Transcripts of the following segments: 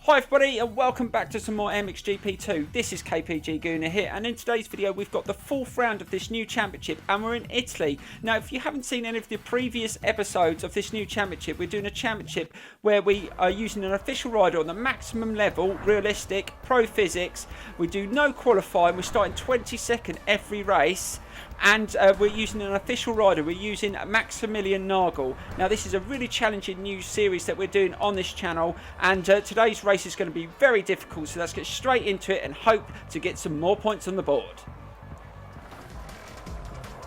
Hi everybody and welcome back to some more MXGP2. This is KPG-GOONER here, and in today's video we've got the fourth round of this new championship and we're in Italy. Now if you haven't seen any of the previous episodes of this new championship, we're doing a championship where we are using an official rider on the maximum level, realistic, pro physics. We do no qualifying, we're starting 22nd every race. And we're using an official rider. We're using Maximilian Nagl. Now this is a really challenging new series that we're doing on this channel, and today's race is going to be very difficult, so let's get straight into it and hope to get some more points on the board.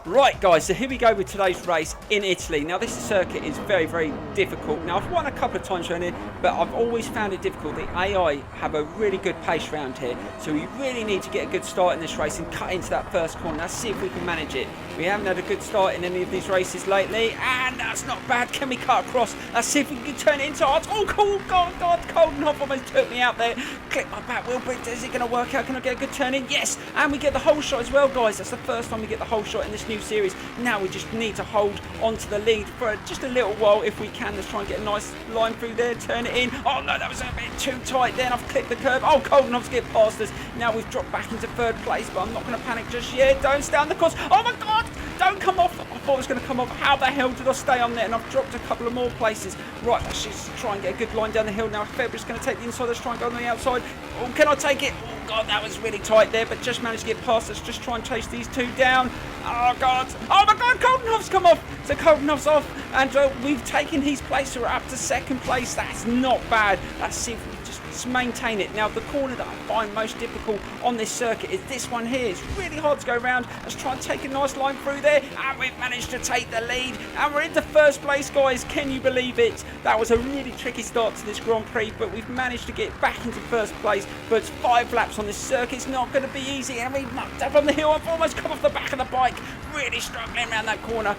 Right guys, so here we go with today's race in Italy. Now this circuit is very difficult. Now I've won a couple of times around here, but I've always found it difficult. The AI have a really good pace around here, so we really need to get a good start in this race and cut into that first corner. Let's see if we can manage it. We haven't had a good start in any of these races lately, and that's not bad. Can we cut across? Let's see if we can turn it into ours. Oh cool, God, Coldenhoff almost took me out there. Click my back wheel, but is it going to work out? Can I get a good turn in? Yes, and we get the whole shot as well, guys. That's the first time we get the whole shot in this new series. Now we just need to hold onto the lead for just a little while if we can. Let's try and get a nice line through there, turn it in. Oh no, that was a bit too tight then. I've clipped the curb. Oh, Coldenhoff's get past us. Now we've dropped back into third place, but I'm not going to panic just yet. Don't stay on the course. Oh my God, don't come off. I thought it was going to come off. How the hell did I stay on there? And I've dropped a couple of more places. Right, let's just try and get a good line down the hill now. February's going to take the inside. Let's try and go on the outside. Oh, can I take it? Oh God, that was really tight there, but just managed to get past. Let's just try and chase these two down. Oh God. Oh my God, Coldenhoff's come off. So Coldenhoff's off, and we've taken his place. So we're up to second place. That's not bad. Let's see if we just maintain it. Now the corner that I find most difficult on this circuit is this one here. It's really hard to go around. Let's try and take a nice line through there, and we've managed to take the lead, and we're into first place, guys. Can you believe it? That was a really tricky start to this Grand Prix, but we've managed to get back into first place. But 5 laps on this circuit, it's not going to be easy, and we mucked up on the hill. I've almost come off the back of the bike. Really struggling around that corner.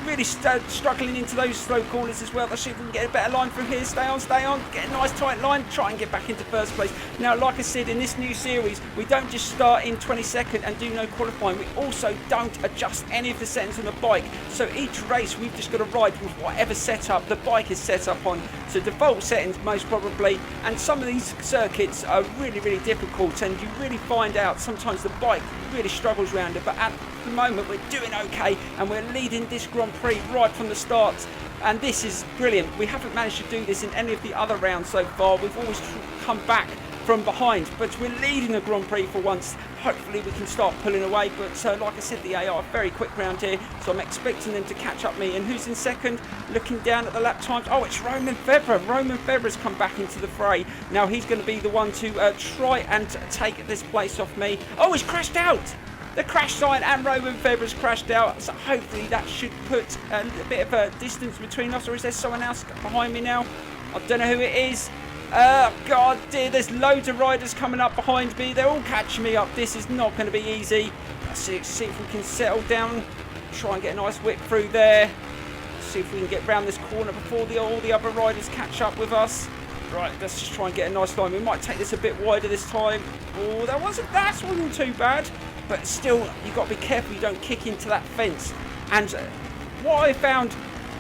Really struggling into those slow corners as well. Let's see if we can get a better line from here. Stay on, get a nice tight line, try and get back into first place. Now like I said, in this new series we don't just start in 22nd and do no qualifying, we also don't adjust any of the settings on the bike. So each race we've just got to ride with whatever setup the bike is set up on. So default settings most probably, and some of these circuits are really difficult, and you really find out sometimes the bike really struggles around it, but at the moment we're doing okay and we're leading this Grand Prix right from the start, and this is brilliant. We haven't managed to do this in any of the other rounds so far. We've always come back from behind, but we're leading the Grand Prix for once. Hopefully we can start pulling away, but like I said, the AI are very quick round here, so I'm expecting them to catch up me. And who's in second? Looking down at the lap times, oh, it's Roman Febvre. Roman Febvre's come back into the fray. Now he's going to be the one to try and take this place off me. Oh, he's crashed out. The crash sign, and Roman Febvre's crashed out, so hopefully that should put a bit of a distance between us. Or is there someone else behind me now? I don't know who it is. God dear, there's loads of riders coming up behind me. They're all catching me up. This is not going to be easy. Let's see if we can settle down, try and get a nice whip through there. Let's see if we can get round this corner before all the other riders catch up with us. Right, let's just try and get a nice line. We might take this a bit wider this time. Oh, that wasn't too bad. But still, you've got to be careful you don't kick into that fence. And what I found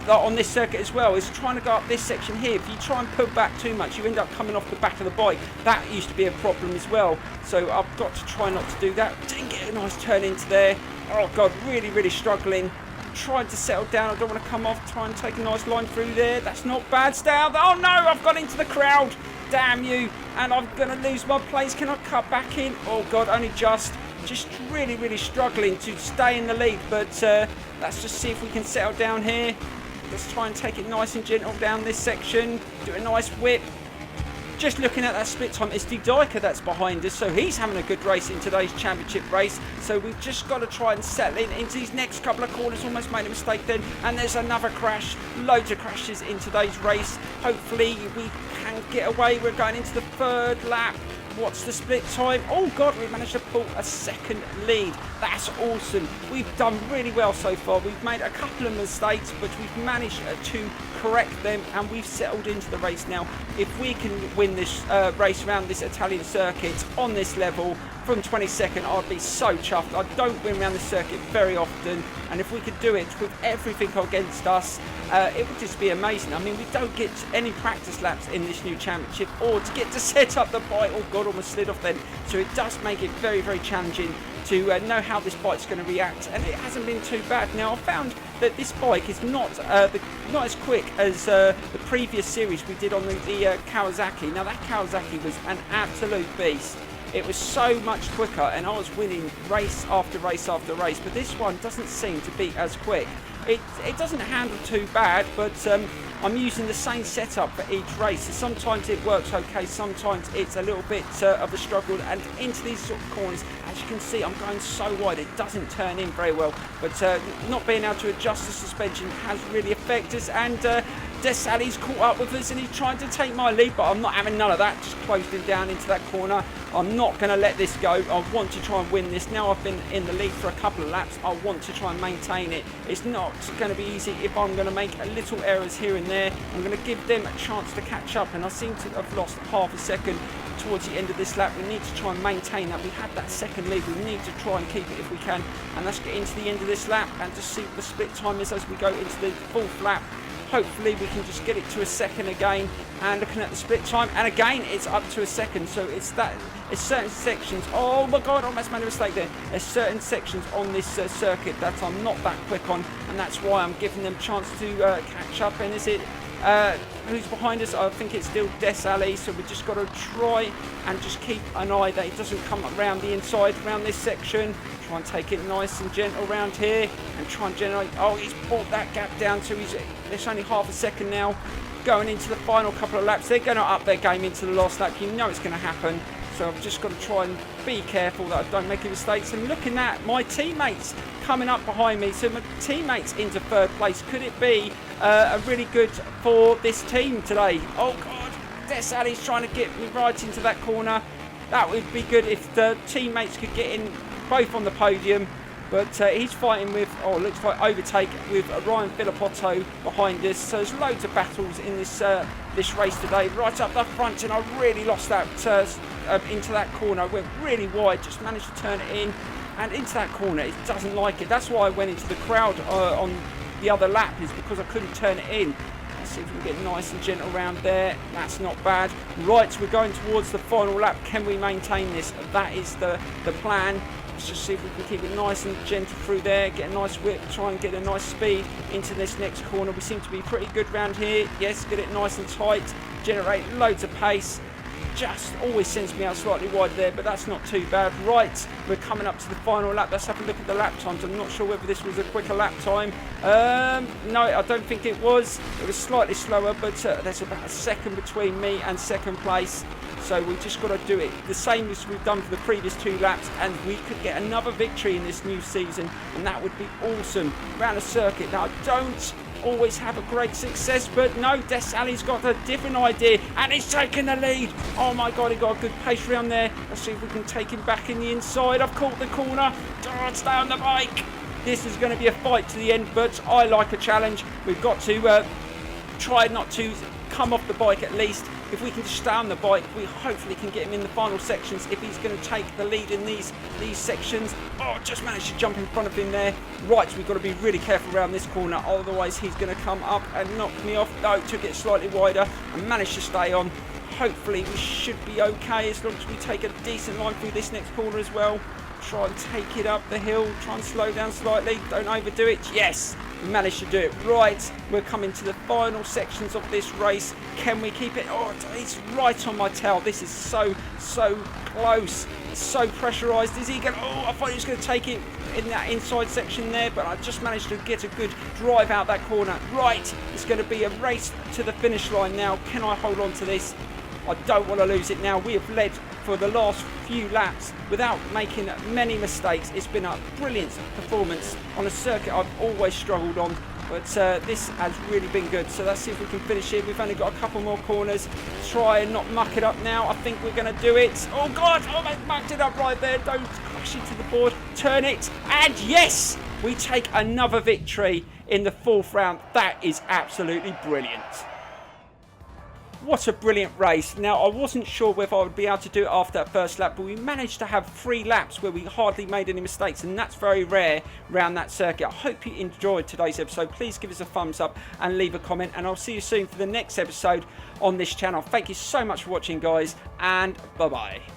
on this circuit as well is trying to go up this section here. If you try and pull back too much, you end up coming off the back of the bike. That used to be a problem as well. So I've got to try not to do that. Didn't get a nice turn into there. Oh God, really struggling. Trying to settle down. I don't want to come off. Try and take a nice line through there. That's not bad. Stay out. Oh no, I've got into the crowd. Damn you. And I'm going to lose my place. Can I cut back in? Oh God, only just really struggling to stay in the lead, but let's just see if we can settle down here. Let's try and take it nice and gentle down this section, do a nice whip. Just looking at that split time, it's Didyka that's behind us, so he's having a good race in today's championship race. So we've just got to try and settle into these next couple of corners. Almost made a mistake then, and there's another crash. Loads of crashes in today's race. Hopefully we can get away. We're going into the third lap. what's the split time? Oh God, we managed to pull a second lead. That's awesome. We've done really well so far. We've made a couple of mistakes, but we've managed to correct them, and we've settled into the race now. If we can win this race around this Italian circuit on this level from 22nd, I'd be so chuffed. I don't win around the circuit very often, and if we could do it with everything against us, it would just be amazing. I mean, we don't get any practice laps in this new championship, or to get to set up the bike. Oh God, almost slid off then. So it does make it very, very challenging to know how this bike's going to react, and it hasn't been too bad. Now, I found that this bike is not as quick as the previous series we did on the Kawasaki. Now, that Kawasaki was an absolute beast. It was so much quicker, and I was winning race after race after race, but this one doesn't seem to be as quick. It doesn't handle too bad, but I'm using the same setup for each race. So sometimes it works okay, sometimes it's a little bit of a struggle, and into these sort of corners, as you can see, I'm going so wide, it doesn't turn in very well, but not being able to adjust the suspension has really affected us, and Desali's caught up with us and he's trying to take my lead, but I'm not having none of that. Just closed him down into that corner. I'm not going to let this go. I want to try and win this. Now I've been in the lead for a couple of laps, I want to try and maintain it. It's not going to be easy if I'm going to make a little errors here and there. I'm going to give them a chance to catch up, and I seem to have lost half a second towards the end of this lap. We need to try and maintain that. We had that second lead. We need to try and keep it if we can. And let's get into the end of this lap and just see what the split time is as we go into the fourth lap. Hopefully we can just get it to a second again, and looking at the split time, and again it's up to a second. So it's certain sections, oh my God, I almost made a mistake there. There's certain sections on this circuit that I'm not that quick on, and that's why I'm giving them a chance to catch up. And is it who's behind us? I think it's still Desali, so we've just got to try and just keep an eye that it doesn't come around the inside around this section. Try and take it nice and gentle around here and try and generate. Oh, he's brought that gap down to it's only half a second now. Going into the final couple of laps, they're going to up their game into the last lap. You know it's going to happen. So I've just got to try and be careful that I don't make any mistakes. And looking at my teammates coming up behind me, so my teammates into third place. Could it be a really good for this team today? Oh God, Desali's trying to get me right into that corner. That would be good if the teammates could get in both on the podium, but he's fighting with, oh, looks like overtake with Ryan Filipotto behind us. So there's loads of battles in this race today. Right up the front, and I really lost that into that corner. I went really wide, just managed to turn it in, and into that corner, it doesn't like it. That's why I went into the crowd on the other lap, is because I couldn't turn it in. Let's see if we can get nice and gentle around there. That's not bad. Right, we're going towards the final lap. Can we maintain this? That is the plan. Let's just see if we can keep it nice and gentle through there, get a nice whip, try and get a nice speed into this next corner. We seem to be pretty good round here. Yes, get it nice and tight, generate loads of pace. Just always sends me out slightly wide there, but that's not too bad. Right, we're coming up to the final lap. Let's have a look at the lap times. I'm not sure whether this was a quicker lap time. No, I don't think it was. It was slightly slower, but there's about a second between me and second place. So we've just got to do it the same as we've done for the previous two laps, and we could get another victory in this new season, and that would be awesome. Around a circuit now, I don't always have a great success, but no, Desali's got a different idea, and he's taking the lead. Oh my God, he got a good pace around there. Let's see if we can take him back in the inside. I've caught the corner. Oh, stay on the bike. This is going to be a fight to the end, but I like a challenge. We've got to try not to come off the bike at least. If we can just stay on the bike, we hopefully can get him in the final sections if he's going to take the lead in these sections. Oh, just managed to jump in front of him there. Right, we've got to be really careful around this corner, otherwise he's going to come up and knock me off. No, took it slightly wider and managed to stay on. Hopefully we should be okay as long as we take a decent line through this next corner as well. Try and take it up the hill, try and slow down slightly, don't overdo it. Yes, we managed to do it. Right, we're coming to the final sections of this race. Can we keep it? Oh, it's right on my tail. This is so close. It's so pressurised. Is he going? Oh, I thought he was going to take it in that inside section there, but I just managed to get a good drive out that corner. Right, it's going to be a race to the finish line now. Can I hold on to this? I don't want to lose it now. We have led for the last few laps without making many mistakes. It's been a brilliant performance on a circuit I've always struggled on. But this has really been good. So let's see if we can finish it. We've only got a couple more corners. Try and not muck it up now. I think we're going to do it. Oh, God. Oh, they mucked it up right there. Don't crash into the board. Turn it. And yes, we take another victory in the 4th round. That is absolutely brilliant. What a brilliant race. Now, I wasn't sure whether I would be able to do it after that first lap, but we managed to have 3 laps where we hardly made any mistakes, and that's very rare around that circuit. I hope you enjoyed today's episode. Please give us a thumbs up and leave a comment, and I'll see you soon for the next episode on this channel. Thank you so much for watching, guys, and bye-bye.